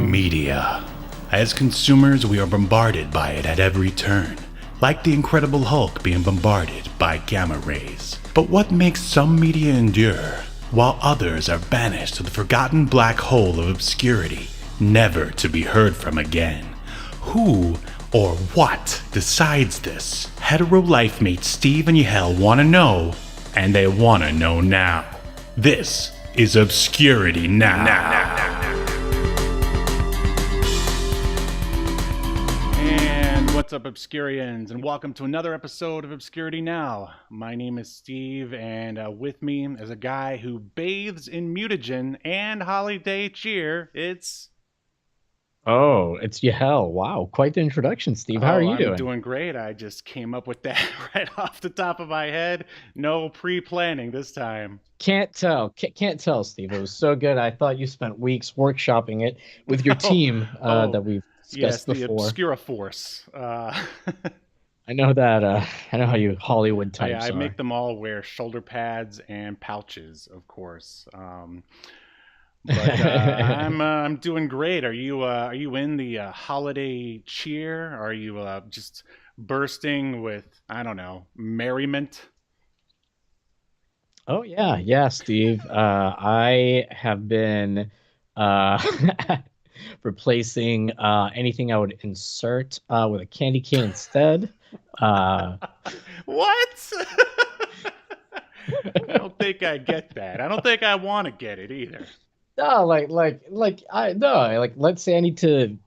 Media. As consumers, we are bombarded by it at every turn, like the Incredible Hulk being bombarded by gamma rays. But what makes some media endure, while others are banished to the forgotten black hole of obscurity, never to be heard from again? Who or what decides this? Hetero life mates Steve and Yahel want to know, and they want to know now. This is Obscurity Now. And what's up, Obscurians, and welcome to another episode of Obscurity Now. My name is Steve, and with me is a guy who bathes in mutagen and holiday cheer. It's Yahel. Wow, quite the introduction, Steve. How are you doing? I'm doing great. I just came up with that right off the top of my head. No pre-planning this time. Can't tell, Steve. It was so good. I thought you spent weeks workshopping it with your team that we've discussed the before. Obscura Force. I know that. I know how you Hollywood types I are. make them all wear shoulder pads and pouches, of course. But I'm doing great. Are you in the holiday cheer? Are you just bursting with, I don't know, merriment? Oh yeah, Steve. I have been replacing anything I would insert with a candy cane instead. What? I don't think I get that. I don't think I want to get it either. No, let's say I need to. It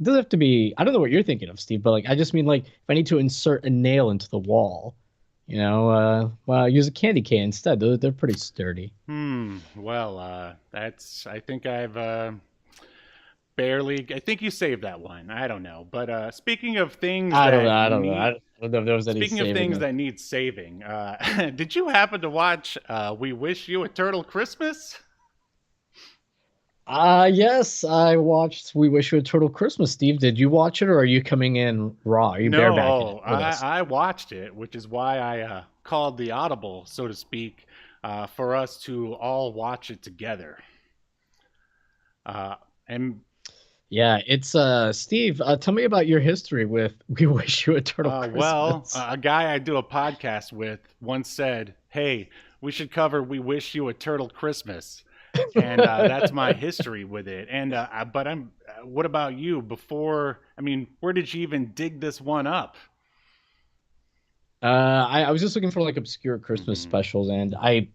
doesn't have to be. I don't know what you're thinking of, Steve, but I just mean if I need to insert a nail into the wall, well, use a candy cane instead. They're pretty sturdy. Well, that's. I think I've barely. I think you saved that one. I don't know. But speaking of things, I don't know. I don't know if there was any. Speaking of things that need saving, did you happen to watch "We Wish You a Turtle Christmas"? Yes, I watched We Wish You a Turtle Christmas, Steve. Did you watch it, or are you coming in raw? Are you barebacking it with us? I watched it, which is why I called the audible, so to speak, for us to all watch it together. And yeah, it's Steve. Tell me about your history with We Wish You a Turtle Christmas. Well, a guy I do a podcast with once said, "Hey, we should cover We Wish You a Turtle Christmas." And that's my history with it. And but what about you? Where did you even dig this one up? I was just looking for obscure Christmas specials, and I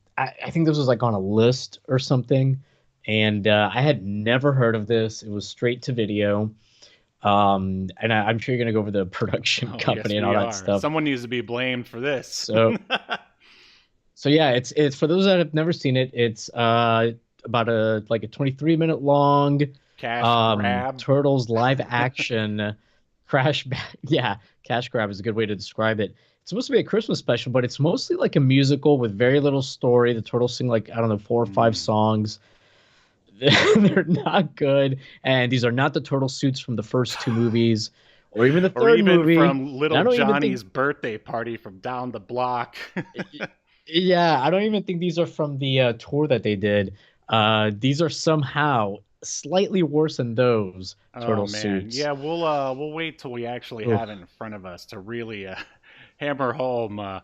think this was on a list or something, and I had never heard of this. It was straight to video. And I'm sure you're gonna go over the production company and all that stuff. Someone needs to be blamed for this. So yeah, it's for those that have never seen it. It's about a 23-minute long cash grab Turtles live action cash grab is a good way to describe it. It's supposed to be a Christmas special, but it's mostly a musical with very little story. The Turtles sing 4 or 5 songs. They're not good, and these are not the turtle suits from the first 2 movies, or even the third movie from Little Johnny's birthday party from down the block. Yeah, I don't even think these are from the tour that they did. These are somehow slightly worse than those turtle suits. Yeah, we'll wait till we actually have it in front of us to really hammer home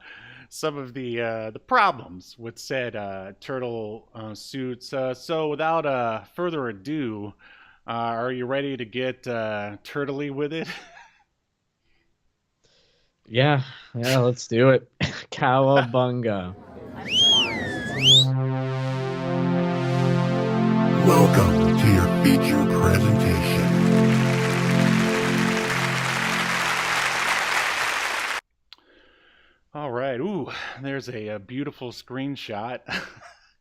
some of the problems with said turtle suits. So without further ado, are you ready to get turtly with it? Yeah, let's do it. Cowabunga. Welcome to your feature presentation. All right. Ooh, there's a beautiful screenshot.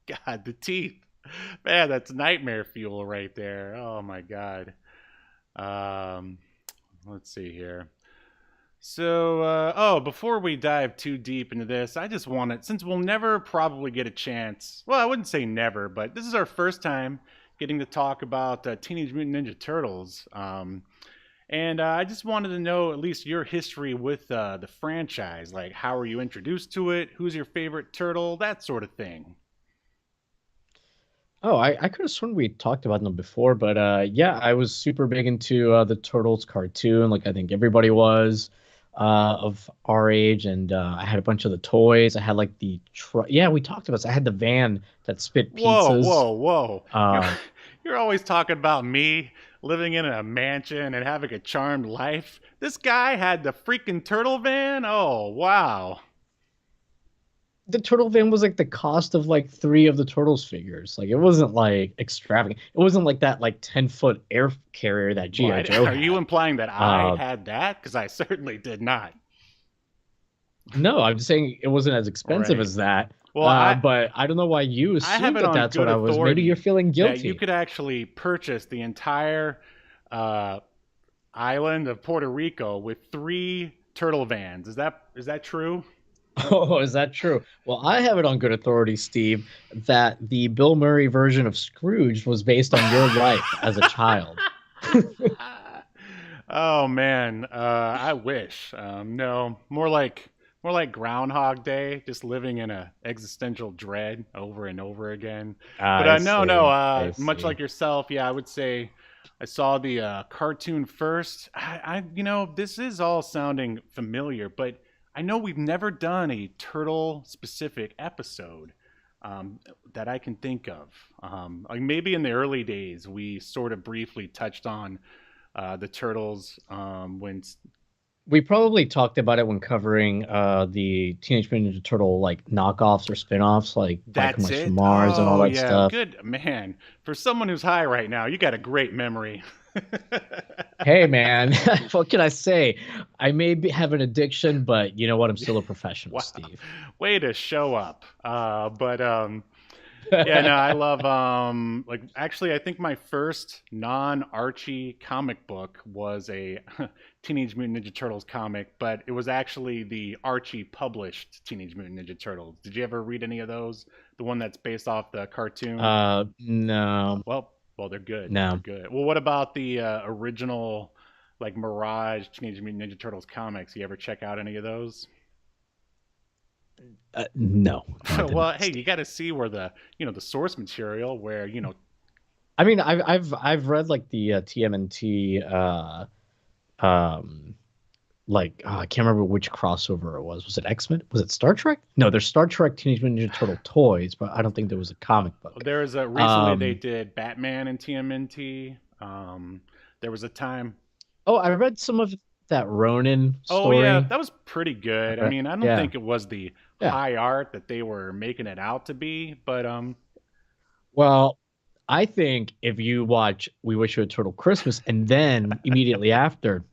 God, the teeth. Man, that's nightmare fuel right there. Oh my God. Let's see here. So, before we dive too deep into this, I just wanted, since we'll never probably get a chance, well, I wouldn't say never, but this is our first time getting to talk about Teenage Mutant Ninja Turtles. And I just wanted to know at least your history with the franchise. How were you introduced to it? Who's your favorite turtle? That sort of thing. Oh, I could have sworn we talked about them before, but yeah, I was super big into the Turtles cartoon. Like I think everybody was of our age, and I had a bunch of the toys. I had like yeah, we talked about this. I had the van that spit Whoa, pizzas. whoa, whoa. You're, Um, you're always talking about me living in a mansion and having a charmed life. This guy had the freaking turtle van? Oh, wow. the turtle van was like the cost of like three of the Turtles figures. Like it wasn't like extravagant. It wasn't like that like 10-foot air carrier that GI What? Joe Are you had. implying that I Uh, had that? Because I certainly did not. no, I'm just saying it wasn't as expensive Right. as that. Well, I But I don't know why you I have assumed it that on that's what good I was. Maybe you're authority feeling that you guilty. could actually purchase the entire uh, island of Puerto Rico with 3 turtle vans. Is that true? Oh, is that true? Well, I have it on good authority, Steve, that the Bill Murray version of Scrooge was based on your life as a child. Oh man, I wish. No, more like Groundhog Day, just living in a existential dread over and over again. But I no, no. see. I Much see. like yourself, yeah, I would say I saw the cartoon first. This is all sounding familiar, but I know we've never done a turtle specific episode that I can think of. Like maybe in the early days, we sort of briefly touched on the turtles when We probably talked about it when covering the Teenage Mutant Ninja Turtle like knockoffs or spin-offs, like that's Biker from it. Mars and all Oh that yeah, stuff. good man. For someone who's high right now, you got a great memory. Hey, man, what can I say? I may have an addiction, but you know what? I'm still a professional, Wow, Steve. way to show up. But Yeah, no, I love like actually I think my first non-Archie comic book was a Teenage Mutant Ninja Turtles comic, but it was actually the Archie published Teenage Mutant Ninja Turtles. Did you ever read any of those? The one that's based off the cartoon? No, Well, they're good. They're no. good. Well, what about the original like Mirage Teenage Mutant Ninja Turtles comics? You ever check out any of those? No, no, I did Well, not, hey, you Steve. got to see where the source material where I mean, I've read like the TMNT um like I can't remember which crossover it was. Was it X-Men? Was it Star Trek? No, there's Star Trek Teenage Mutant Ninja Turtle toys, but I don't think there was a comic book. there was a recently they Um did Batman and TMNT. There was a time. oh, I read some of that Ronin Oh yeah, story. that was pretty I good. I read, mean, I don't yeah, think it was the yeah. high art that they were making it out to be, but Well, I think if you watch We Wish You a Turtle Christmas and then immediately after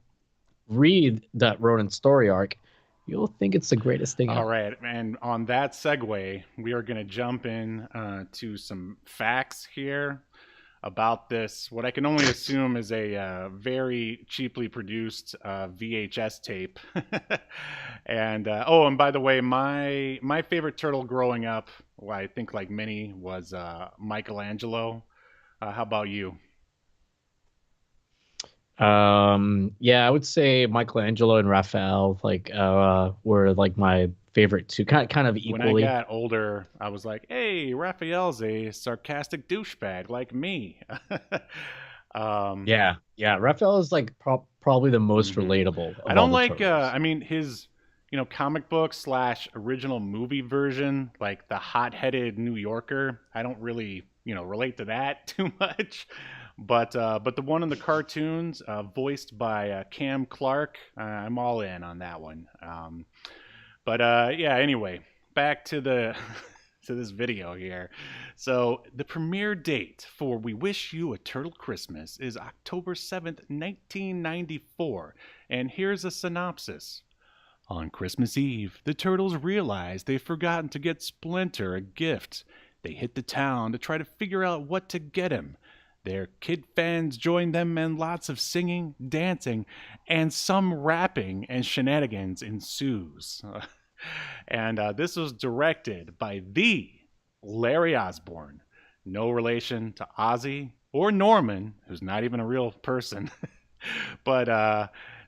read that Ronin story arc, you'll think it's the greatest thing all ever. right. And on that segue, we are going to jump in to some facts here about this. What I can only assume is a very cheaply produced VHS tape. And by the way, my favorite turtle growing up, well, I think like many, was Michelangelo. How about you? Yeah, I would say Michelangelo and Raphael were like my favorite two, kind of When I equally. got older, I was like, "Hey, Raphael's a sarcastic douchebag like me." um, Yeah, yeah. Raphael is like probably the most mhm. relatable I of all don't the like. turtles. I mean, his comic book slash original movie version, like the hot-headed New Yorker. I don't really relate to that too much. But the one in the cartoons, voiced by Cam Clark, I'm all in on that one. But yeah, anyway, back to the to this video here. So the premiere date for We Wish You a Turtle Christmas is October 7th, 1994, and here's a synopsis. On Christmas Eve, the turtles realize they've forgotten to get Splinter a gift. They hit the town to try to figure out what to get him. Their kid fans join them, and lots of singing, dancing, and some rapping and shenanigans ensues. And this was directed by the Larry Osborne. No relation to Ozzy or Norman, who's not even a real person. But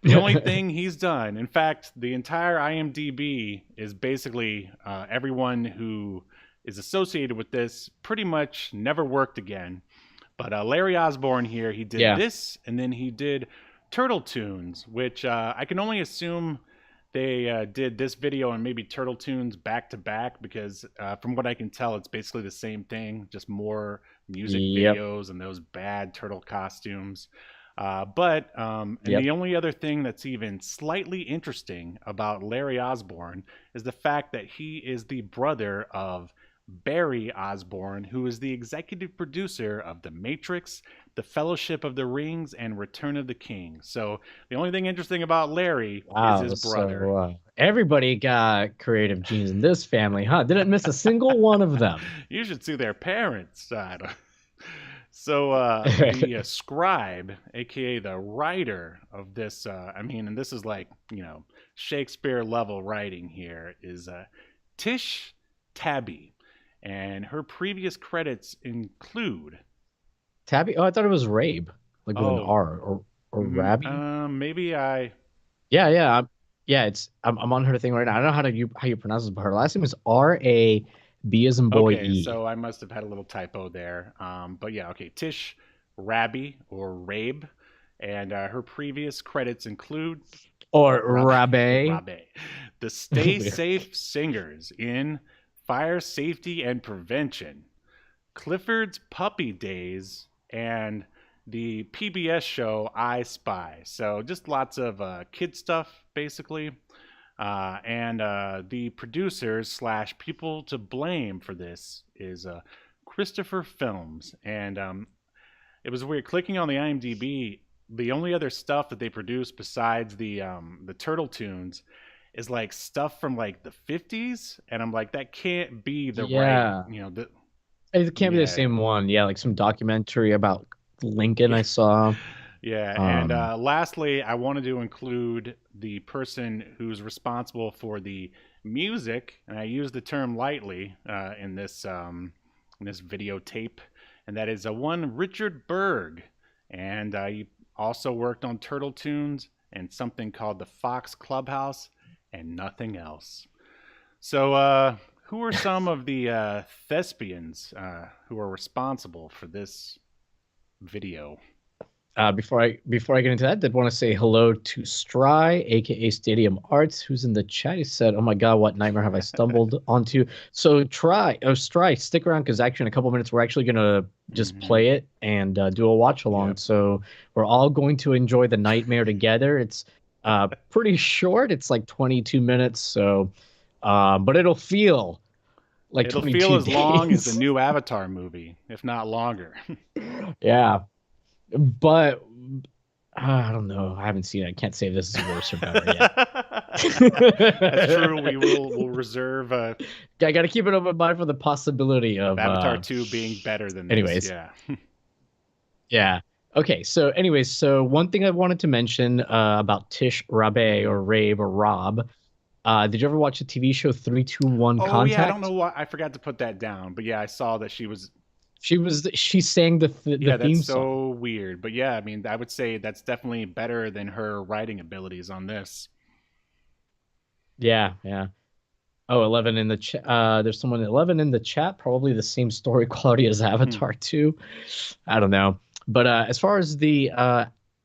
the only thing he's done, in fact, the entire IMDb is basically everyone who is associated with this pretty much never worked again. But Larry Osborne here, he did this, and then he did Turtle Tunes, which I can only assume they did this video and maybe Turtle Tunes back to back, because from what I can tell, it's basically the same thing, just more music videos and those bad turtle costumes. And the only other thing that's even slightly interesting about Larry Osborne is the fact that he is the brother of Barry Osborne, who is the executive producer of The Matrix, The Fellowship of the Rings, and Return of the King. So the only thing interesting about Larry is his brother. So, everybody got creative genes in this family, huh? Didn't miss a single one of them. You should see their parents. So the scribe, aka the writer of this, and this is like, Shakespeare level writing here, is Tish Tabby. And her previous credits include Tabby. Oh, I thought it was Rabe, like with an R, or Rabby. Maybe I. Yeah. It's I'm on her thing right now. I don't know how you pronounce it, but her last name is R-A-B as in boy E. So I must have had a little typo there. But yeah, okay, Tish Rabby or Rabe, and her previous credits include Rabe, the Stay Safe Singers in Fire Safety and Prevention, Clifford's Puppy Days, and the PBS show I Spy. So just lots of kid stuff, basically. And the producers / people to blame for this is Christopher Films. And it was weird. Clicking on the IMDb, the only other stuff that they produced besides the Turtle Tunes is like stuff from like the 50s, and I'm like, that can't be the right, it can't be the same one. Yeah, like some documentary about Lincoln I saw. And lastly, I wanted to include the person who's responsible for the music, and I use the term lightly in this videotape, and that is one Richard Berg, and he also worked on Turtle Tunes and something called the Fox Clubhouse, and nothing else. So who are some of the thespians who are responsible for this video? Before I get into that, I did want to say hello to Stry, aka Stadium Arts, who's in the chat. He said, "Oh my God, what nightmare have I stumbled onto?" So Stry, stick around, because actually in a couple minutes we're actually gonna just play it and do a watch along. Yep. So we're all going to enjoy the nightmare together. It's pretty short. It's like 22 minutes. So, but it'll feel like it'll feel as long as the new Avatar movie, if not longer. Yeah. But I don't know. I haven't seen it. I can't say if this is worse or better yet. That's true. We'll reserve. I got to keep it open mind for the possibility of Avatar 2 being better than anyways. This. Yeah. Okay. So one thing I wanted to mention about Tish Rabe or Rabe or Rob. Did you ever watch the TV show 3-2-1 Contact? Oh yeah, I don't know why I forgot to put that down, but yeah, I saw that she sang the theme that's song. So weird. But yeah, I would say that's definitely better than her writing abilities on this. Yeah. Oh, 11 in the chat. There's someone 11 in the chat. Probably the same story quality as Avatar 2. I don't know. But as far as the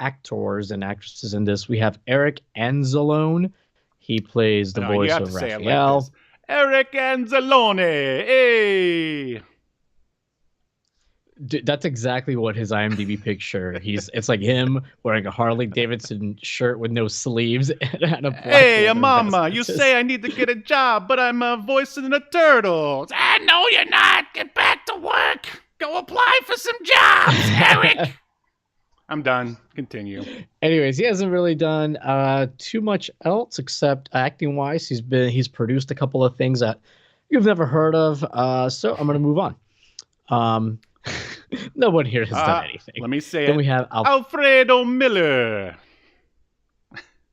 actors and actresses in this, we have Eric Anzalone. He plays the voice of Raphael. Like Eric Anzalone. Hey. Dude, that's exactly what his IMDb picture. It's like him wearing a Harley Davidson shirt with no sleeves and a black Hey, mama, you say I need to get a job, but I'm voicing the turtles. No, you're not. Get back to work. Go apply for some jobs, Eric. I'm done. Continue. Anyways, he hasn't really done too much else except acting wise. He's produced a couple of things that you've never heard of. So I'm gonna move on. No one here has done anything. Let me say then it. We have Alfredo Miller.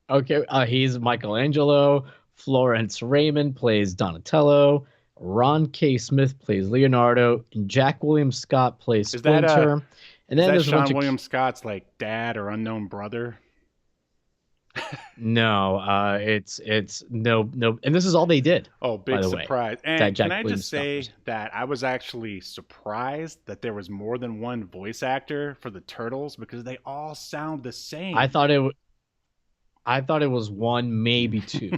Okay, he's Michelangelo. Florence Raymond plays Donatello. Ron K. Smith plays Leonardo. And Jack William Scott plays Splinter. And then is that Sean William Scott's like dad or unknown brother? No, it's no, and this is all they did. Oh, by big the way, surprise. that And Jack can I Williams just stuff say was. that I was actually surprised that there was more than one voice actor for the Turtles because they all sound the same. I thought it. I thought it was one, maybe two.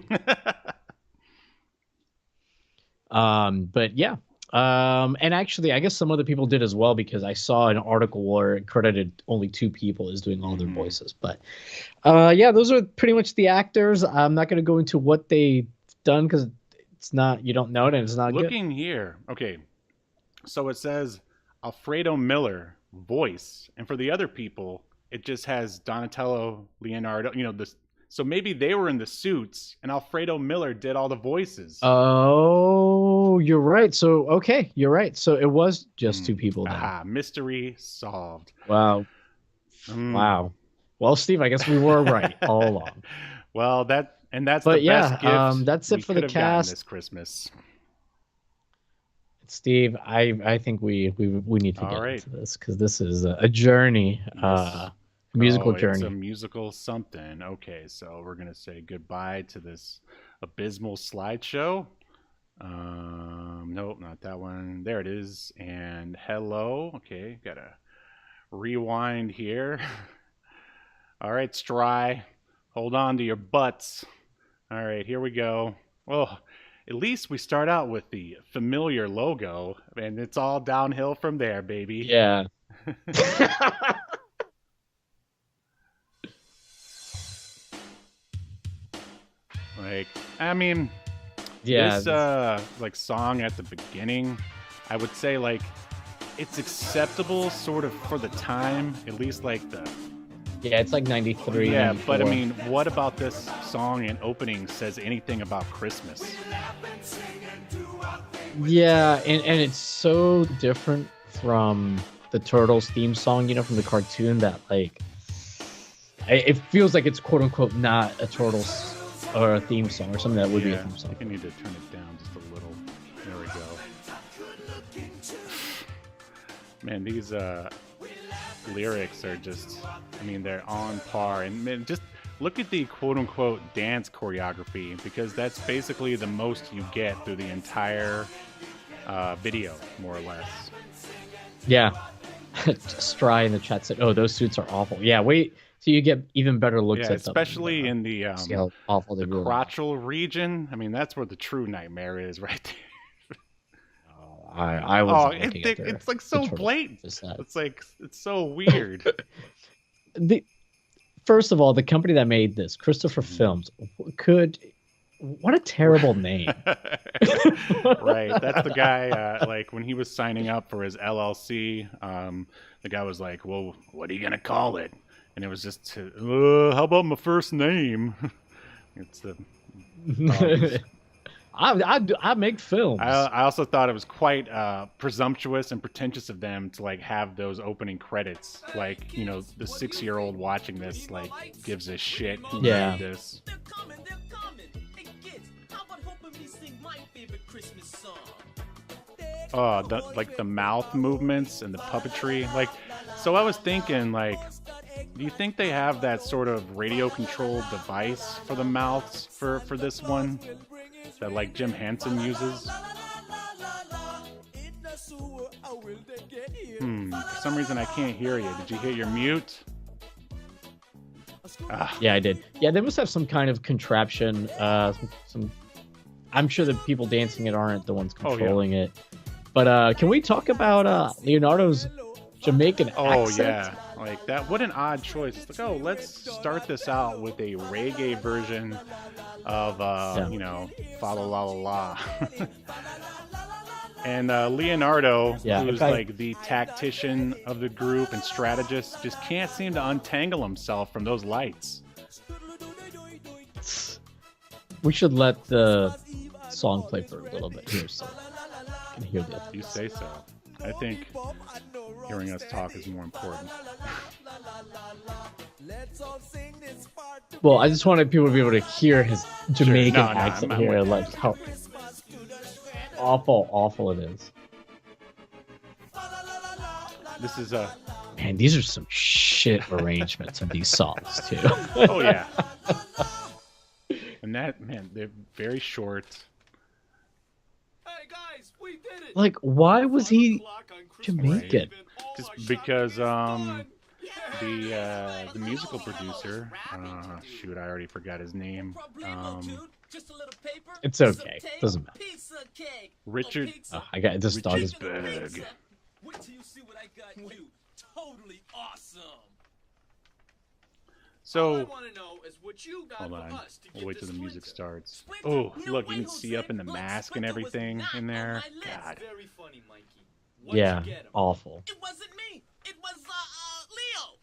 But yeah. And actually, I guess some other people did as well because I saw an article where it credited only two people as doing all their voices. But yeah, those are pretty much the actors. I'm not going to go into what they've done because it's not, you don't know it and it's not good. Looking here, okay, so it says Alfredo Miller voice, and for the other people, it just has Donatello, Leonardo. This. So maybe they were in the suits, and Alfredo Miller did all the voices. Oh, you're right. So okay, you're right. So it was just two people then. Aha, mystery solved. Wow. Wow. Well, Steve, I guess we were right all along. Well, that's But the yeah, best gift that's it for the could have gotten cast. this Christmas. Steve, I think we need to All get right. into this because this is a journey, Yes. musical It's journey. a musical something. Okay, so we're gonna say goodbye to this abysmal slideshow. Nope, not that one. There it is. And hello. Okay, gotta rewind here. All right, Stry, hold on to your butts. All right, here we go. Well, at least we start out with the familiar logo, and it's all downhill from there, baby. Yeah. Like, I mean, Yeah. this like song at the beginning, I would say like it's acceptable sort of for the time, at least like the Yeah, it's like 93. yeah, but I 94. mean, what about this song and opening says anything about Christmas? Yeah, and it's so different from the Turtles theme song, from the cartoon that like it feels like it's quote unquote not a Turtles or a theme song or something that would be a theme I song. think I need to turn it down just a little. There we go. Man, these lyrics are just, I mean, they're on par. And man, just look at the quote-unquote dance choreography, because that's basically the most you get through the entire video, more or less. Yeah. Stry in the chat said, "Oh, those suits are awful." Yeah, wait till you get even better looks Yeah, at them. especially in the See how awful they the really are. crotchal region. I mean, that's where the true nightmare is, right there. I was. Oh, it's like so blatant. It's like, it's so weird. First of all, the company that made this, Christopher Films, what a terrible name. Right, that's the guy. Like when he was signing up for his LLC, the guy was like, "Well, what are you gonna call it?" And it was just, "How about my first name?" It's the. I make films. I also thought it was quite presumptuous and pretentious of them to like have those opening credits. Like, the 6-year-old watching this like gives a shit who Yeah. made this. They're coming. Hey kids, how about helping me sing my favorite Christmas song? Oh, the mouth movements and the puppetry. Like, so I was thinking, like, do you think they have that sort of radio controlled device for the mouths for this one that like Jim Henson uses? For some reason I can't hear you. Did you hit your mute? Yeah, I did. Yeah, they must have some kind of contraption. Some. I'm sure the people dancing it aren't the ones controlling it. But can we talk about Leonardo's Jamaican accent? Yeah, like that. What an odd choice. It's like, oh, let's start this out with a reggae version of Fa La La La La. And Leonardo, who's like the tactician of the group and strategist, just can't seem to untangle himself from those lights. We should let the song play for a little bit here so I can hear the You say so. I think hearing us talk is more important. Well, I just wanted people to be able to hear his Jamaican accent I'm here, like how awful it is. This is Man, these are some shit arrangements of these songs too. Oh yeah. And that, man, they're very short. Hey guys, we did it. Like, why was he 5 o'clock on Christmas Jamaican? Eve and all Just our shopping because is done. the musical producer, shoot, I already forgot his name. Problemo, dude. Just a little paper, It's some okay. tape, Doesn't matter. piece of cake. Richard- pizza. Oh, I got this dog is. Richard- Berg. Pizza. Wait till you see what I got you. Totally awesome. All I So, want to know is what you got hold for on. us to We'll get wait till the this music Splinter. starts. Splinter, Oh, you know look, you what, can see up in the Jose? mask and Look, Splinter was everything not in on there. my list. God. Very funny, Mikey. What'd Yeah, you get him? awful. It wasn't me. It was Leo.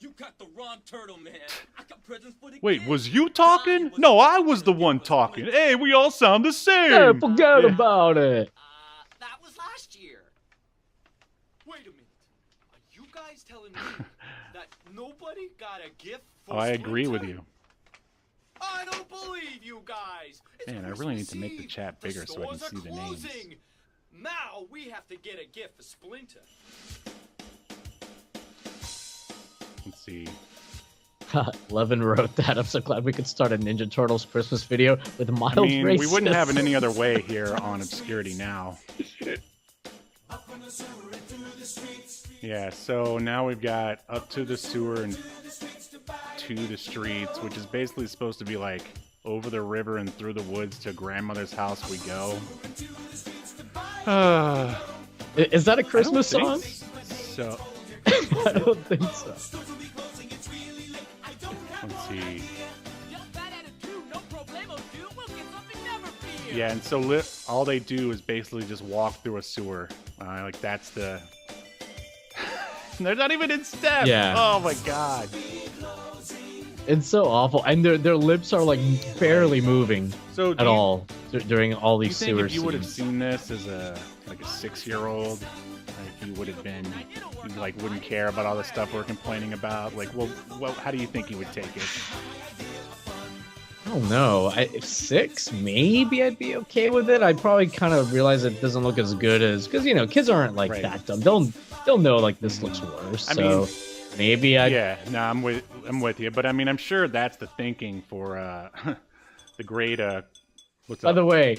You got the wrong turtle, man. I got presents for the Wait, kids. was you talking? No, I was the one talking. Hey, we all sound the same. Yeah, forget Yeah. about it. That was last year. Wait a minute. Are you guys telling me that nobody got a gift for Oh, I agree with Splinter? you. I don't believe you guys. It's Man, I really need to make the Christmas chat Eve. bigger so I can stores see are the names. closing. Now we have to get a gift for Splinter. Let's see. Levin wrote that. I'm so glad we could start a Ninja Turtles Christmas video with mild I mean, we wouldn't have it racism. any other way here on Obscurity Now. Yeah, so now we've got Up to the Sewer and To the Streets, which is basically supposed to be like over the river and through the woods to grandmother's house we go. Is that a I don't Christmas think song? So, I don't think so. let's see. Yo, bad attitude, no problemo, dude. We'll get something never fear. Yeah, and so all they do is basically just walk through a sewer. Like that's the. They're not even in step. Yeah. Oh my god. It's so awful, and their lips are like barely moving So at all during all Do you these think sewer if you would have scenes. seen this as a 6-year-old, like you would have been, you like wouldn't care about all the stuff we're complaining about? Like, well, how do you think you would take it? I don't know. If 6, maybe I'd be okay with it. I'd probably kind of realize it doesn't look as good as, because kids aren't like Right. that dumb. They'll know like this looks worse. I So mean, maybe I. Yeah, no, I'm with you, but I mean, I'm sure that's the thinking for the great. What's By up? the way,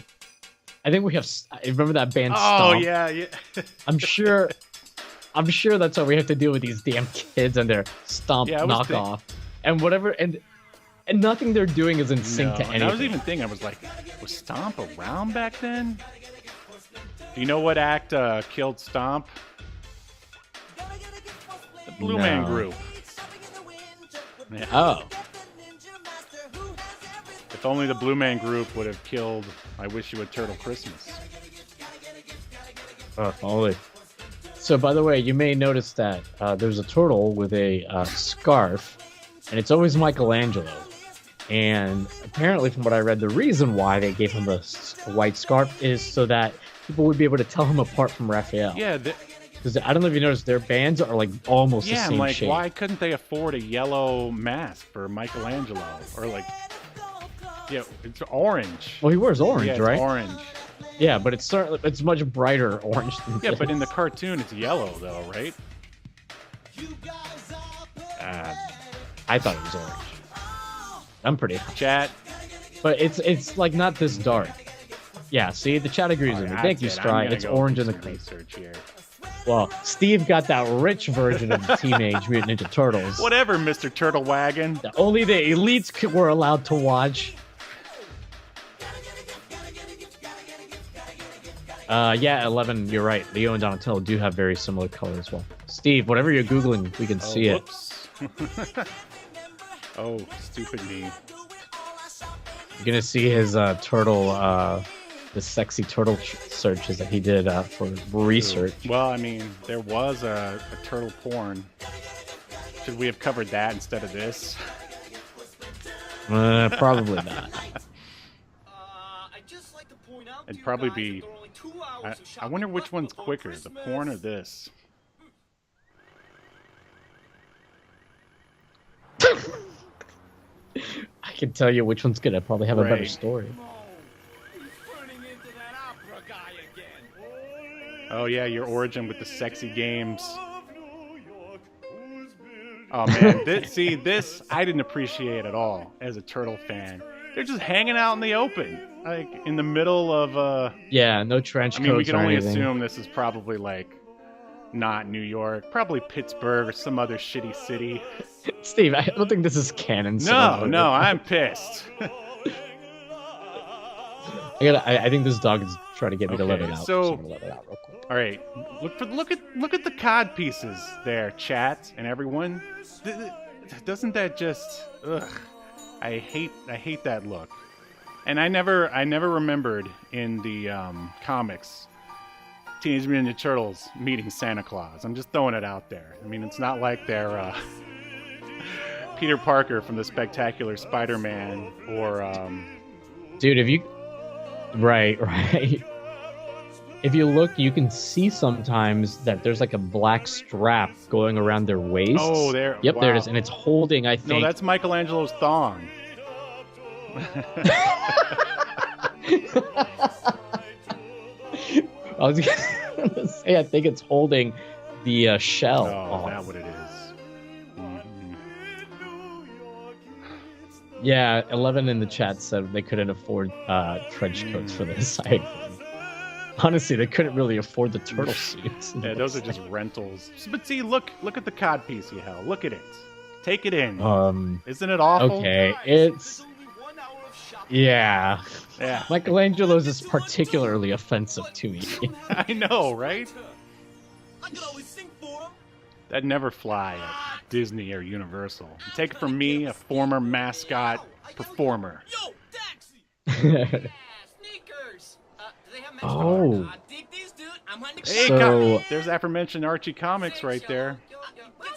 I think we have. Remember that band? Oh Stomp? yeah. I'm sure that's what we have to do with these damn kids and their Stomp Yeah, I was knockoff and whatever, and nothing they're doing is in sync No, to and anything. I was even thinking, I was like, was Stomp around back then? Do you know what act killed Stomp? The Blue Man No. Group. Yeah. Oh, If only the Blue Man Group would have killed I Wish You a Turtle Christmas. only. So, by the way, you may notice that there's a turtle with a scarf, and it's always Michelangelo. And apparently, from what I read, the reason why they gave him the white scarf is so that people would be able to tell him apart from Raphael. Yeah, Because I don't know if you noticed, their bands are like almost the yeah. same I'm like, shape. why couldn't they afford a yellow mask for Michelangelo? Or like, yeah, it's orange. Well, he wears orange, Yeah, it's right? orange. Yeah, but it's much brighter orange than Yeah, but in the this. cartoon, it's yellow though, right? I thought it was orange. I'm pretty high. Chat. But it's like not this dark. Yeah, see, the chat agrees with me. Thank you, That's it. I'm Stry. gonna It's go orange do in the some cream. research here. Well, Steve got that rich version of the Teenage Mutant Ninja Turtles. Whatever, Mr. Turtle Wagon. That only the elites were allowed to watch. Yeah, 11, you're right. Leo and Donatello do have very similar colors as well. Steve, whatever you're Googling, we can see it. Whoops. Oh, stupid me. You're going to see his turtle, the sexy turtle searches that he did for research. Well, I mean, there was a turtle porn. Should we have covered that instead of this? Probably not. I'd just like to point out It'd to you probably guys be. that there are only 2 hours of I shopping wonder which left one's before quicker, the Christmas. porn or this? I can tell you which one's going to probably have a better Right. story. He's turning into that opera guy again. Oh yeah, your origin with the sexy games. Oh man, this I didn't appreciate at all as a turtle fan. They're just hanging out in the open, like in the middle of Yeah, no trench I mean, we coats can or only anything. assume this is probably like not New York, probably Pittsburgh or some other shitty city. Steve, I don't think this is canon. No, I'm pissed. I think this dog is trying to get me to let Okay, it out. so- I'm gonna let it out real quick. All right, look at the cod pieces there, chat and everyone. Doesn't that just? Ugh, I hate that look. And I never remembered in the comics Teenage Mutant Ninja Turtles meeting Santa Claus. I'm just throwing it out there. I mean, it's not like they're Peter Parker from the Spectacular Spider-Man or Dude, if you right. If you look, you can see sometimes that there's like a black strap going around their waist. Oh, there. Yep, there it wow. is, and it's holding. I think. No, that's Michelangelo's thong. I was gonna say, I think it's holding the shell. Oh, off. that's what it is. Mhm. Yeah, 11 in the chat said they couldn't afford trench coats for this. I agree. Honestly, they couldn't really afford the turtle suits. Yeah, those are just rentals. But see, look at the cod piece, Yahel. Look at it. Take it in. Isn't it awful? Okay, it's Only 1 hour of shopping. yeah. Yeah. Michelangelo's is particularly offensive to me. I know, right? I could always sing for him. That'd never fly at Disney or Universal. Take it from me, a former mascot performer. Yo, taxi. Yeah, sneakers. Do they have men's Oh. I dig these, dude. I'm Honeycutt. Hey, So- there's aforementioned Archie Comics right there. Well,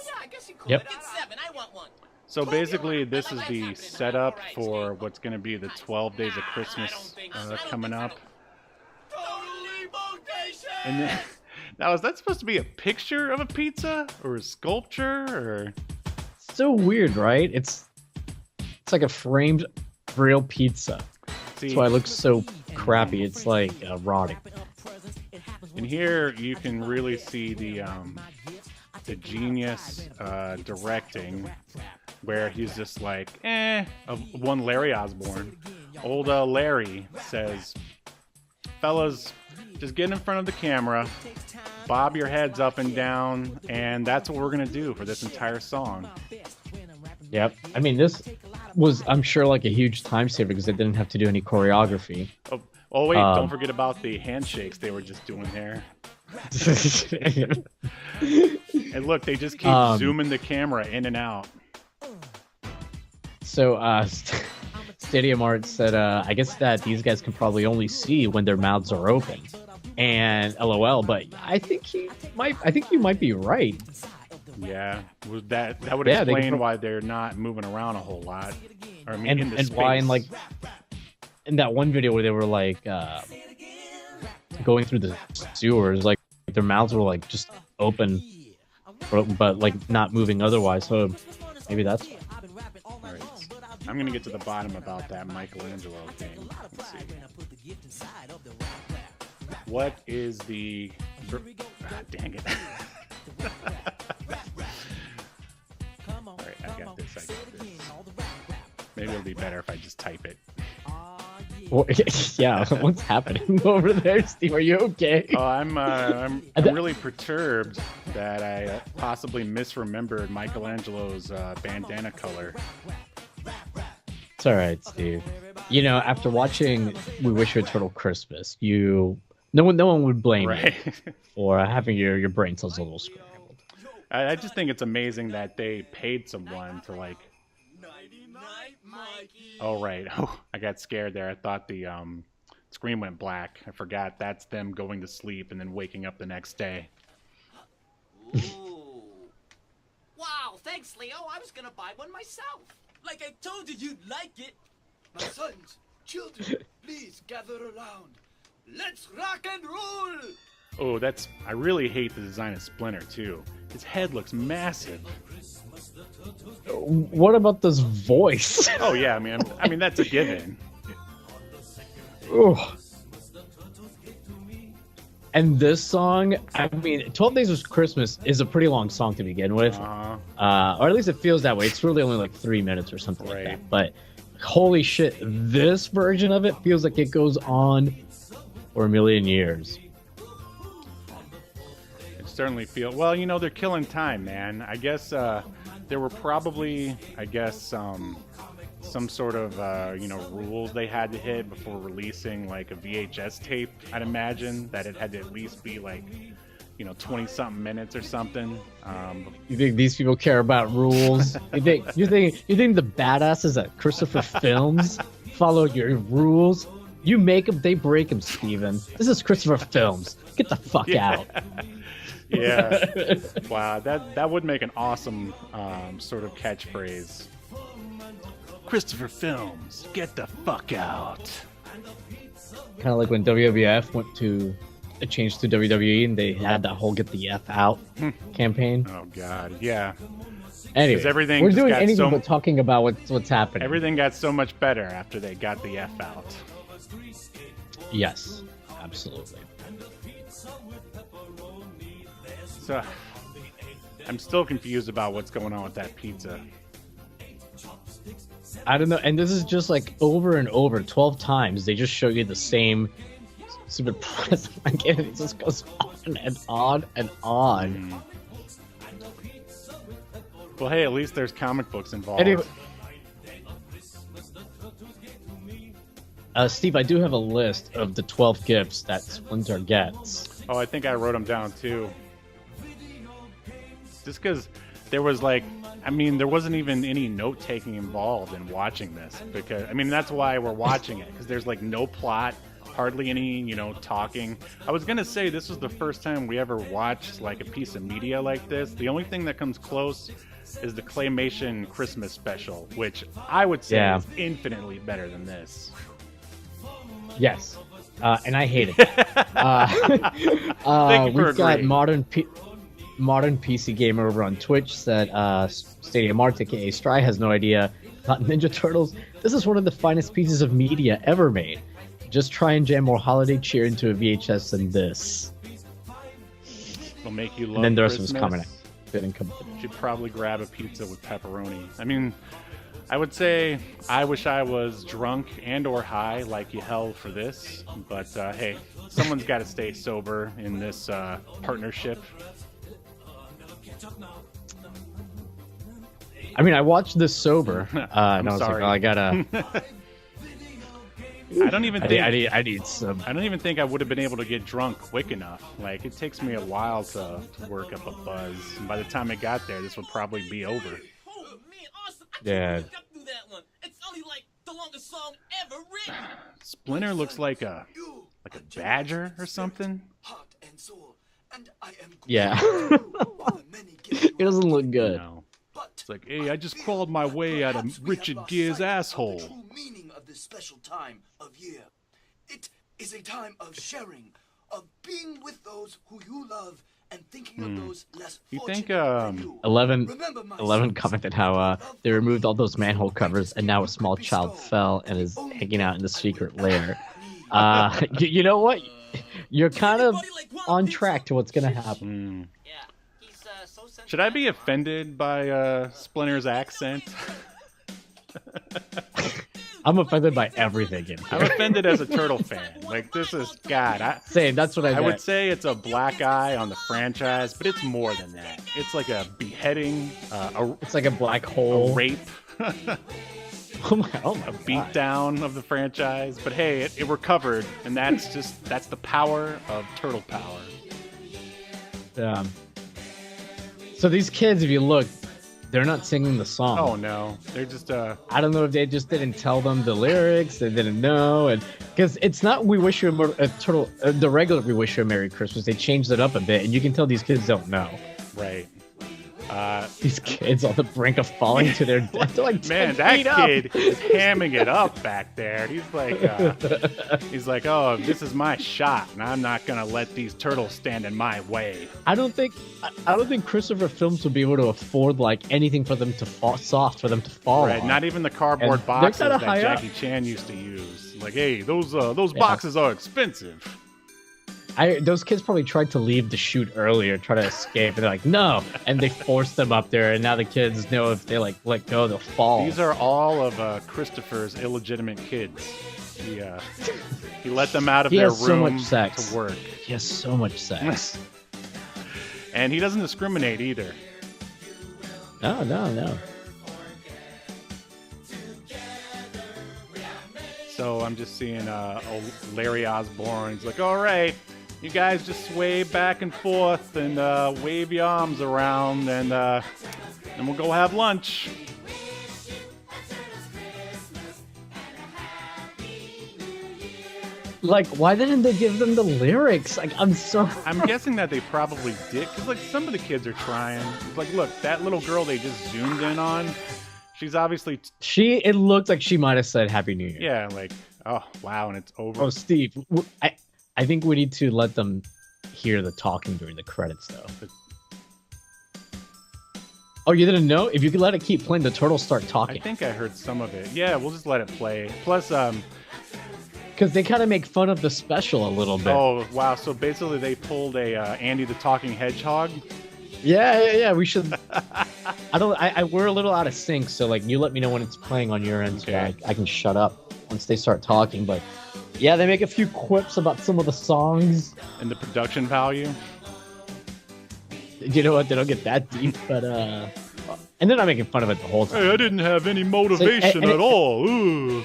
yeah, I guess you could. Yep. Get 7. I want one. So basically, this is the setup for what's going to be the 12 Days of Christmas coming up. Totally bodacious. And then, now, is that supposed to be a picture of a pizza or a sculpture or? So weird, right? It's like a framed real pizza. See, That's why it looks so crappy. It's like rotting. in here you can really see the genius directing, where he's just like, of one Larry Osborne. Old Larry says, fellas, just get in front of the camera, bob your heads up and down, and that's what we're gonna do for this entire song. Yep. I mean, this was, I'm sure, like a huge time saver because they didn't have to do any choreography. Oh wait, don't forget about the handshakes they were just doing there. And look, they just keep zooming the camera in and out. So, Stadium Art said, I guess that these guys can probably only see when their mouths are open. And LOL, but I think you might be right. Yeah, that would Yeah, they explain can why they're not moving around a whole lot. Or I mean, in the And space. why in that one video where they were like going through the sewers, like their mouths were like just open, but like not moving otherwise. So maybe that's why. All right. I'm gonna get to the bottom about that Michelangelo thing. Let's see. What is the? Dang it! All right, I got this. Maybe it'll be better if I just type it. Well, yeah, what's happening over there, Steve? Are you okay? Oh, I'm really perturbed that I possibly misremembered Michelangelo's bandana color. It's all right, Steve. You know, after watching We Wish You a Turtle Christmas, no one would blame Right. you for having your brain cells a little scrambled. I just think it's amazing that they paid someone to like. Night-night, Mikey. Oh right. Oh, I got scared there. I thought the screen went black. I forgot that's them going to sleep and then waking up the next day. Ooh. Wow, thanks, Leo. I was gonna buy one myself. Like I told you, you'd like it. My sons, children, please gather around. Let's rock and roll. Oh, I really hate the design of Splinter too. His head looks massive. What about this voice? Oh yeah, I mean that's a given. Ooh. And this song, I mean, 12 Days of Christmas is a pretty long song to begin with. Or at least it feels that way. It's really only like 3 minutes or something like that. But holy shit, this version of it feels like it goes on for a million years. It certainly feels... Well, you know, they're killing time, man. I guess there were probably, some sort of, rules they had to hit before releasing, like, a VHS tape, I'd imagine, that it had to at least be, like, 20-something minutes or something. You think these people care about rules? you think the badasses at Christopher Films follow your rules? You make them, they break them, Steven. This is Christopher Films. Get the fuck out. Yeah. Wow, that would make an awesome sort of catchphrase. Christopher Films, get the fuck out. Kind of like when WWF went to a change to WWE and they had that whole "Get the F Out" campaign. Oh God, yeah. Anyway, everything we're just doing got anything but talking about what's happening. Everything got so much better after they got the F out. Yes, absolutely. So, I'm still confused about what's going on with that pizza. I don't know, and this is just like over and over, 12 times. They just show you the same stupid present again. It just goes on and on and on. Well, hey, at least there's comic books involved. Anyway, Steve, I do have a list of the 12 gifts that Splinter gets. Oh, I think I wrote them down too. Just because there was like, there wasn't even any note-taking involved in watching this. Because, that's why we're watching it. Because there's like no plot, hardly any, talking. I was going to say this was the first time we ever watched like a piece of media like this. The only thing that comes close is the Claymation Christmas special, which I would say is infinitely better than this. Yes. And I hate it. We've got Modern PC Gamer over on Twitch said Stadium Art, aka Stry, has no idea about Ninja Turtles. This is one of the finest pieces of media ever made. Just try and jam more holiday cheer into a VHS than this. It'll make you love and then the rest Christmas. of his comment didn't come. Should probably grab a pizza with pepperoni. I would say I wish I was drunk and or high like Yahel for this, but hey, someone's got to stay sober in this partnership. I watched this sober. I'm and I was sorry. like, I gotta. I don't even think I need some. I don't even think I would have been able to get drunk quick enough. Like, it takes me a while to work up a buzz, and by the time I got there, this would probably be over. Oh man, awesome! Yeah. Got through that one. It's only like the longest song ever written. Splinter looks like a badger or something. Heart and soul, and I am Yeah. It doesn't look good. No. It's like, hey, I just crawled my way out of Richard Gere's asshole. The true meaning of this special time of year. It is a time of sharing, of being with those who you love, and thinking of those less You fortunate think, than you. 11 commented how they removed all those manhole covers and now a small child fell and is hanging out in the secret lair. You know what? You're kind of on track to what's gonna happen. Yeah, he's so sentimental. Should I be offended by Splinter's accent? I'm offended by everything in I'm here. offended as a Turtle fan. Like, this is, God, Same, that's what I I meant. would say it's a black eye on the franchise, but it's more than that. It's like a beheading, It's like a black a hole. rape, Oh my God. beatdown of the franchise. But hey, it recovered, and that's the power of Turtle power. So these kids, if you look, they're not singing the song. Oh no, they're just I don't know if they just didn't tell them the lyrics, they didn't know, and because it's not "We Wish You a Turtle," the regular "We Wish You a Merry Christmas." They changed it up a bit, and you can tell these kids don't know. right. These kids on the brink of falling to their death. They're like, Man, 10 that feet up. kid is hamming it up back there. He's like, oh, this is my shot, and I'm not gonna let these turtles stand in my way. I don't think Christopher Films would be able to afford like anything for them to fall soft for them to fall. Right, on. not even the cardboard And they're boxes kinda that high up. Jackie Chan used to use. Like, hey, those boxes are expensive. those kids probably tried to leave the shoot earlier, try to escape, and they're like, no, and they forced them up there, and now the kids know if they like let go, they'll fall. These are all of Christopher's illegitimate kids. He let them out of their room so much sex. to work. He has so much sex. And he doesn't discriminate either. No. So I'm just seeing Larry Osborne. He's like, all right, you guys just sway back and forth and wave your arms around, and we'll go have lunch. Like, why didn't they give them the lyrics? Like, I'm guessing that they probably did, because like some of the kids are trying. It's like, look, that little girl they just zoomed in on, she's obviously it looked like she might have said Happy New Year. Yeah, like, oh wow, and it's over. Oh, Steve, I think we need to let them hear the talking during the credits, though. Oh, you didn't know? If you could let it keep playing, the turtles start talking. I think I heard some of it. Yeah, we'll just let it play. Plus, because they kind of make fun of the special a little bit. Oh wow! So basically, they pulled a Andy the Talking Hedgehog. Yeah. We should. We're a little out of sync, so like, you let me know when it's playing on your end, so I can shut up once they start talking. But yeah, they make a few quips about some of the songs and the production value. You know what? They don't get that deep, but and they're not making fun of it the whole time. Hey, I didn't have any motivation at all. Ooh.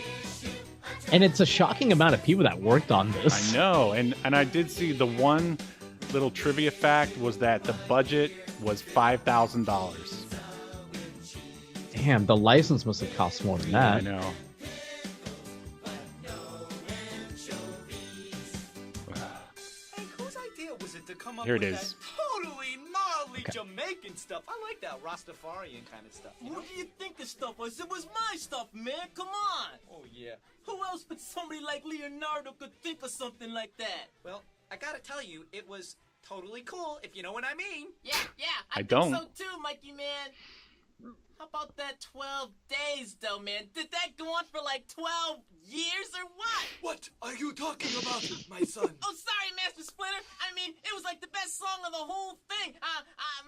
And it's a shocking amount of people that worked on this. I know, and I did see the one little trivia fact was that the budget was $5,000. Damn, the license must have cost more than that. I know. Hey, whose idea was it to come up Here it with is. that totally gnarly Jamaican stuff? I like that Rastafarian kind of stuff. What do you think the stuff was? It was my stuff, man. Come on. Oh, yeah. Who else but somebody like Leonardo could think of something like that? Well, I gotta tell you, it was totally cool, if you know what I mean. Yeah, I think don't. so too, Mikey, man. How about that 12 days, though, man? Did that go on for like 12 years or what? What are you talking about, my son? Oh, sorry, Master Splinter. I mean, it was like the best song of the whole thing.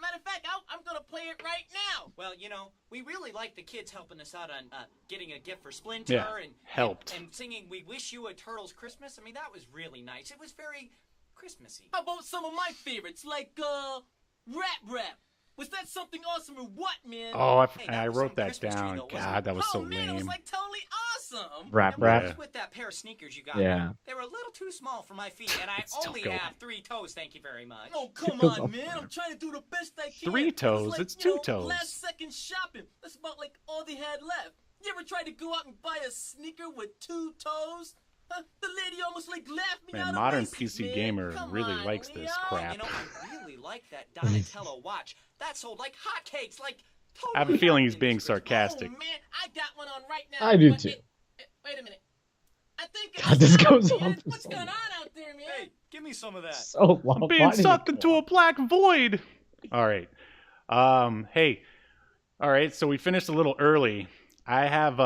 Matter of fact, I'm gonna play it right now. Well, you know, we really like the kids helping us out on getting a gift for Splinter and helped. And singing "We Wish You a Turtle's Christmas." I mean, that was really nice. It was very Christmassy. How about some of my favorites, like Rap? Was that something awesome or what, man? Oh, Hey, I was wrote some that Christmas tree, down. though, wasn't God, it? that was so man, it was lame. like totally awesome. Rap. And what was with that pair of sneakers you got? Yeah. They were a little too small for my feet, and I still only going. have 3 toes, thank you very much. Oh, come on, man. I'm trying to do the best I can. 3 toes? It was like, It's you 2 know, toes. Last second shopping. That's about like all they had left. You ever tried to go out and buy a sneaker with 2 toes? The lady almost like laughed me Man, out modern of races, PC man. gamer Come really on, likes this Leo. crap. You know, I really like that Donatello watch. That sold like hotcakes, like totally. I have a feeling he's hotcakes. being sarcastic. Oh, man, I got one on right now. I do But too. wait a minute. I think God, this goes man. on for What's so going long. on out there, man? Hey, give me some of that. So long. I'm being sucked into a black void. All right. Hey. All right. So we finished a little early. I have.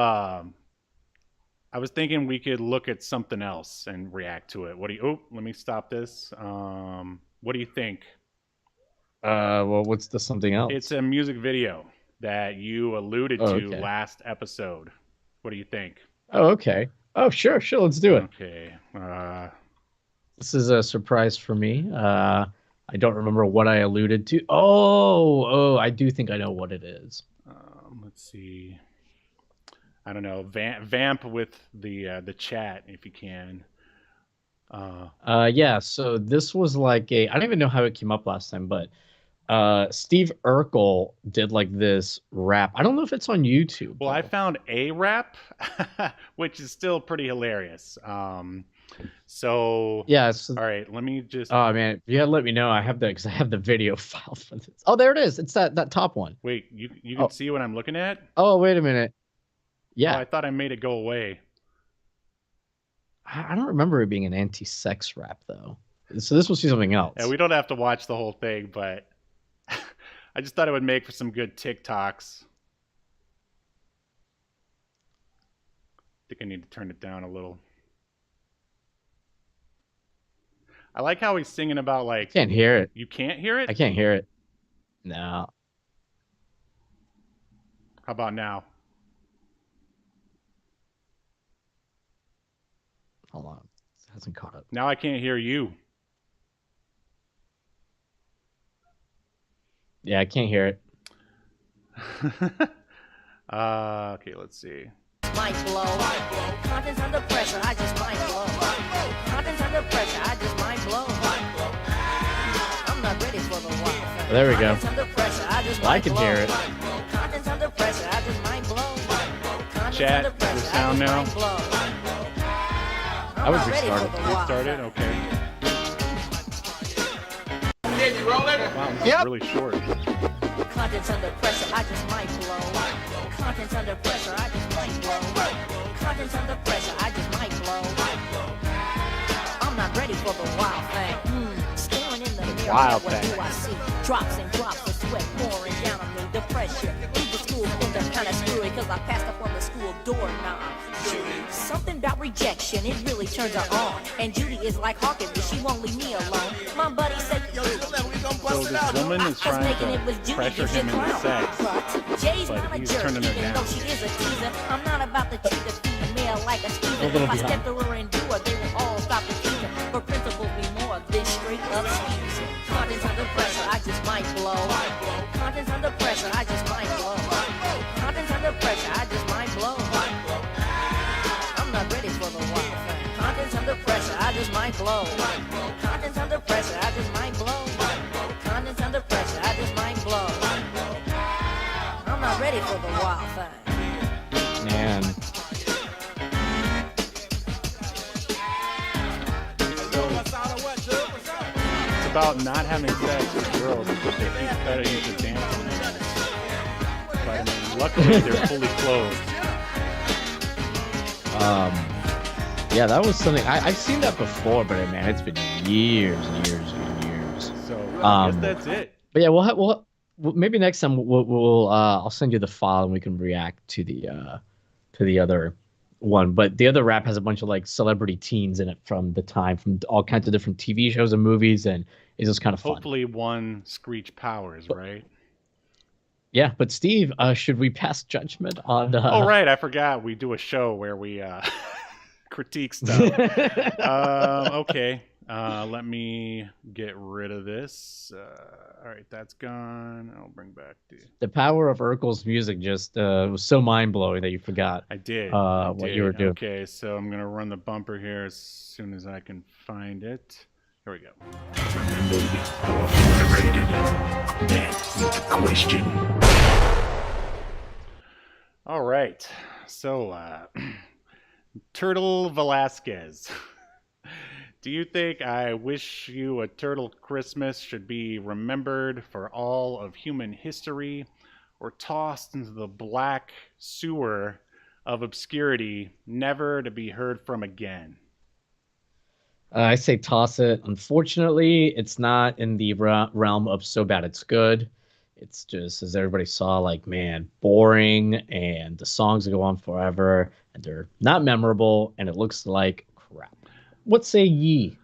I was thinking we could look at something else and react to it. What do you? Oh, let me stop this. What do you think? Well, what's the something else? It's a music video that you alluded to okay. last episode. What do you think? Oh, okay. Oh, sure. Let's do it. Okay. This is a surprise for me. I don't remember what I alluded to. Oh, I do think I know what it is. Let's see. I don't know. Vamp with the chat if you can. Yeah. So this was like I don't even know how it came up last time, but Steve Urkel did like this rap. I don't know if it's on YouTube. Well, though. I found a rap, which is still pretty hilarious. So Yeah. all right, let me just. Oh man, you gotta let me know. I have the video file for this. Oh, there it is. It's that top one. Wait, you can see what I'm looking at? Oh, wait a minute. Yeah. Oh, I thought I made it go away. I don't remember it being an anti-sex rap though. So this must be something else. Yeah, we don't have to watch the whole thing, but I just thought it would make for some good TikToks. I think I need to turn it down a little. I like how he's singing about like. Can't hear it. You can't hear it? I can't hear it. No. How about now? Hold on. It hasn't caught up. Now I can't hear you. Yeah, I can't hear it. Okay, let's see. Mind blow. Contents under pressure, I just mind blow. Contents under pressure, I just mind blow. I'm not ready for the wild. There we go. Contents under pressure, I just Well, I mind can blow. hear it. Contents under pressure, I just mind blow. Contents Chat, under pressure, your sound I just now? mind blow. I I'm was not just ready for started. the You wild. started? Okay. Wow, this is really short. Contents under pressure, I just might blow. Contents under pressure, I just might blow. Contents under pressure, I just might blow. I'm not ready for the wild thing. Staring in the mirror, wild what thing. do I see? Drops and drops of sweat pouring down on me. Depression. Leave the school ended kinda screwy, cause I passed up on the school doorknob. Something about rejection, it really turns her on. And Judy is like Hawkins, but she won't leave me alone. My buddy said, So this woman is trying to pressure him into sex, Jay's but not a he's jerk, turning her even down. though she is a teaser. I'm not about to treat a female like a skeezer. If I step to her and do her, they will all stop the teaser. For principles be more than straight up skeezer. Contents under pressure, I just might blow. Contents under pressure, I just might blow. Contents under pressure, I just might blow. I'm not ready for the wild thing. Contents under pressure, I just might blow. Contents under pressure, I just might blow. Contents under pressure, I just might blow. I'm not ready for the wild thing. Man. It's about not having sex with girls because they keep cutting you to dancing. But I mean, luckily they're fully clothed. Yeah, that was something I've seen that before, but man, it's been years and years and years. So I guess that's it. But yeah, we'll maybe next time we'll I'll send you the file and we can react to the other one. But the other rap has a bunch of like celebrity teens in it from the time, from all kinds of different TV shows and movies, and it's just kind of fun. Hopefully one Screech Powers, right? Yeah, but Steve, should we pass judgment on? Oh right, I forgot we do a show where we critique stuff. Okay. Let me get rid of this. All right, that's gone. I'll bring back the power of Urkel's music just was so mind blowing that you forgot. I did. What you were doing. Okay, so I'm gonna run the bumper here as soon as I can find it. Here we go. That's the question. All right. So, Turtle Velazquez. Do you think I Wish You a Turtle Christmas should be remembered for all of human history or tossed into the black sewer of obscurity, never to be heard from again? I say toss it. Unfortunately, it's not in the realm of so bad it's good. It's just, as everybody saw, like, man, boring, and the songs go on forever, and they're not memorable, and it looks like crap. What say ye?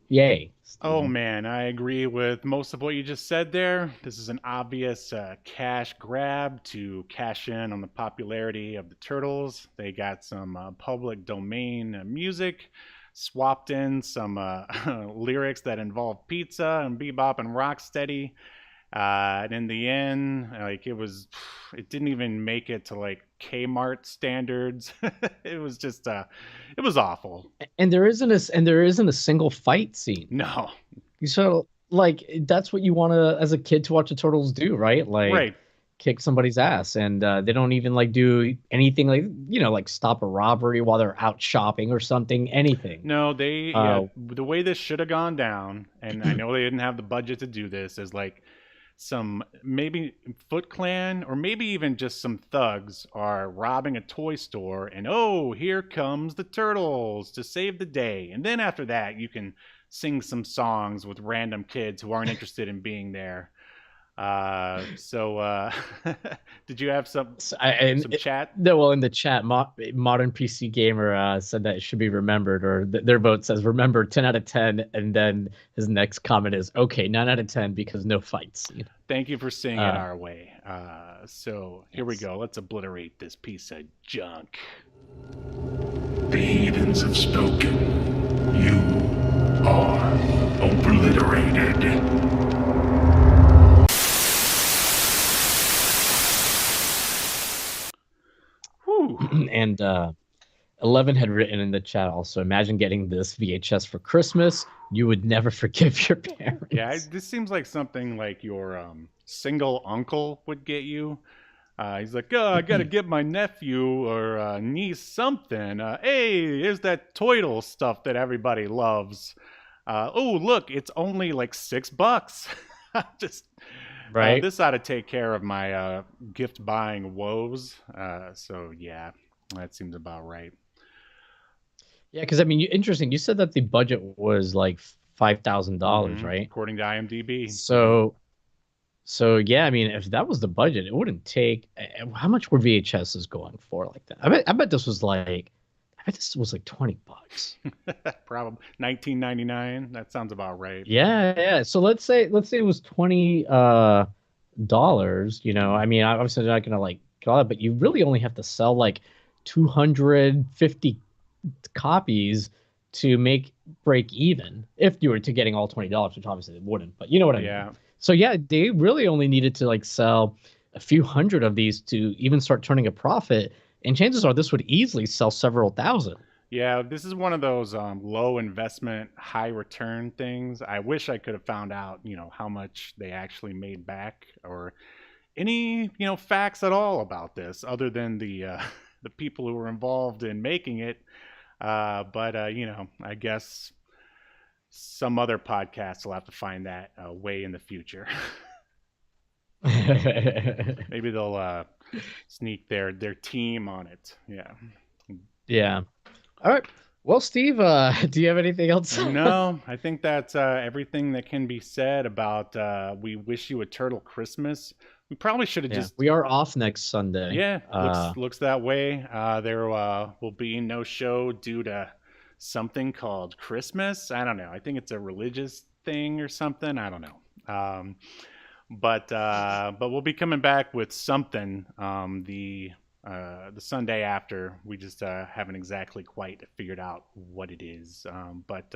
Yay. Oh man, I agree with most of what you just said there. This is an obvious cash grab to cash in on the popularity of the Turtles. They got some public domain music, swapped in some lyrics that involve pizza and bebop and rocksteady. And in the end, like it didn't even make it to like Kmart standards. It was just, it was awful. And there isn't a single fight scene. No. So like that's what you want to, as a kid, to watch the Turtles do, right? Like, right. Kick somebody's ass, and they don't even like do anything like, you know, like stop a robbery while they're out shopping or something. Anything. No, the way this should have gone down, and I know they didn't have the budget to do this, is like some maybe Foot Clan or maybe even just some thugs are robbing a toy store, and oh, here comes the Turtles to save the day. And then after that, you can sing some songs with random kids who aren't interested in being there. Did you have some chat? No, well, in the chat, Modern PC Gamer said that it should be remembered, or their vote says remember 10 out of 10, and then his next comment is okay 9 out of 10 because no fights. You know? Thank you for seeing it our way. So here we go. Let's obliterate this piece of junk. The heathens have spoken. You are obliterated. And 11 had written in the chat also, imagine getting this VHS for Christmas. You would never forgive your parents. Yeah, this seems like something like your single uncle would get you. He's like, oh, I got to get my nephew or niece something. Hey, here's that Toidle stuff that everybody loves. Oh, look, it's only like $6. Just... Right. This ought to take care of my gift buying woes. So yeah, that seems about right. Yeah, because I mean, interesting. You said that the budget was like $5,000, right? According to IMDb. So yeah, I mean, if that was the budget, it wouldn't take. How much were VHSs going for like that? I bet this was like $20. Probably $19.99. That sounds about right. Yeah. So let's say it was $20. You know, I mean, obviously they're not gonna like get all that, but you really only have to sell like 250 copies to break even if you were to getting all $20, which obviously they wouldn't. But you know what I mean. So yeah, they really only needed to like sell a few hundred of these to even start turning a profit. And chances are this would easily sell several thousand. Yeah, this is one of those low investment, high return things. I wish I could have found out, how much they actually made back or any, facts at all about this other than the people who were involved in making it. But I guess some other podcast will have to find that way in the future. Maybe they'll sneak their team on it. Yeah. All right. Well, Steve, do you have anything else? No, I think that's everything that can be said about We Wish You a Turtle Christmas. We probably should have just... We are off next Sunday. Yeah, looks that way. There will be no show due to something called Christmas. I don't know. I think it's a religious thing or something. I don't know. But we'll be coming back with something the Sunday after. We just haven't exactly quite figured out what it is. But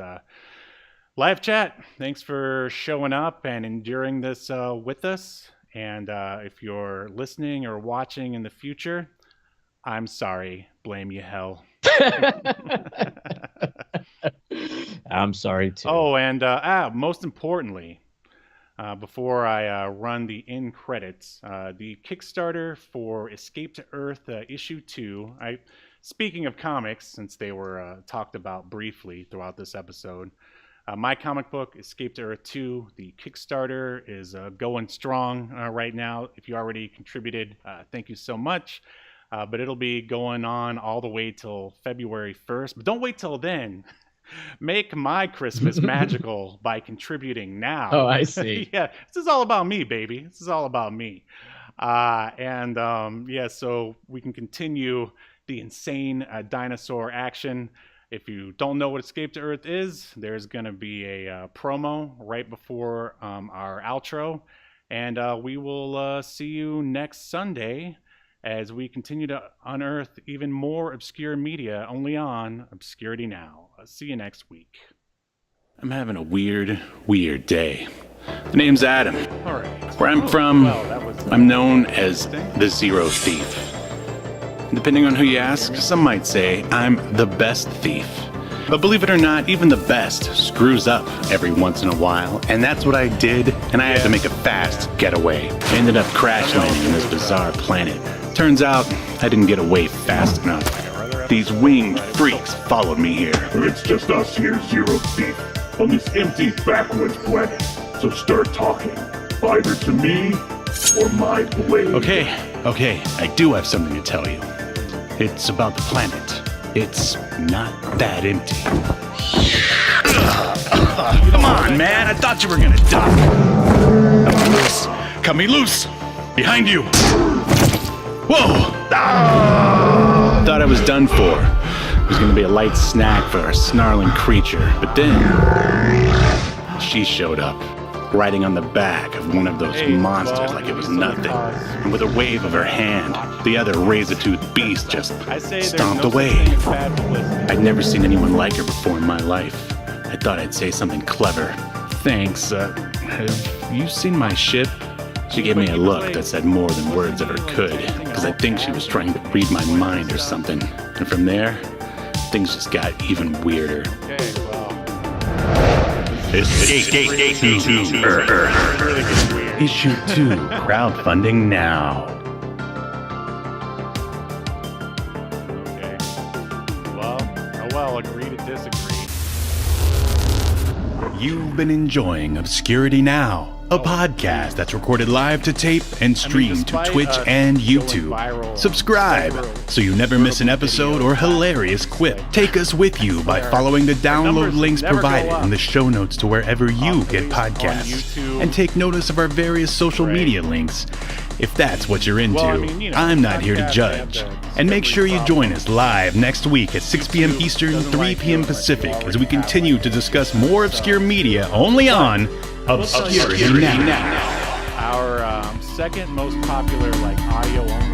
live chat, thanks for showing up and enduring this with us. And if you're listening or watching in the future, I'm sorry. Blame Yahel. I'm sorry too. Oh, and most importantly, before I run the end credits, the Kickstarter for Escape to Earth issue 2. Speaking of comics, since they were talked about briefly throughout this episode, my comic book, Escape to Earth 2, the Kickstarter is going strong right now. If you already contributed, thank you so much. But it'll be going on all the way till February 1st. But don't wait till then. Make my Christmas magical by contributing now. Oh, I see. Yeah, this is all about me, baby. This is all about me. So we can continue the insane dinosaur action. If you don't know what Escape to Earth is, there's going to be a promo right before our outro. And we will see you next Sunday as we continue to unearth even more obscure media only on Obscurity Now. See you next week. I'm having a weird day. The name's Adam. All right. Where I'm from, I'm known as the Zero Thief. Depending on who you ask, some might say I'm the best thief. But believe it or not, even the best screws up every once in a while, and that's what I did, and I had to make a fast getaway. I ended up crash landing on this bizarre planet. Turns out, I didn't get away fast enough. These winged freaks followed me here. It's just us here, Zero Thief, on this empty backwoods planet. So start talking, either to me or my blade. Okay, I do have something to tell you. It's about the planet. It's not that empty. Come on, man, I thought you were gonna die. Cut me loose! Behind you! Whoa! Ah! Thought I was done for. It was gonna be a light snack for our snarling creature, but then she showed up, riding on the back of one of those monsters like it was nothing. And with a wave of her hand, the other razor-toothed beast just stomped away. I'd never seen anyone like her before in my life. I thought I'd say something clever. Thanks, have you seen my ship? She gave me a look that said more than words ever could, because I think she was trying to read my mind or something. And from there, things just got even weirder. Okay, well. Escape to Earth. Issue 2, crowdfunding now. Okay. Well, agree to disagree. You've been enjoying Obscurity Now, a podcast that's recorded live to tape and streamed to Twitch and YouTube. Subscribe so you never miss an episode or hilarious quip. Take us with you by following the download links provided in the show notes to wherever you get podcasts. And take notice of our various social media links. If that's what you're into, I'm not here to judge. And make sure you join us live next week at 6 p.m. Eastern, 3 p.m. Pacific as we continue to discuss more obscure media only on Obscurity Now. Our second most popular audio only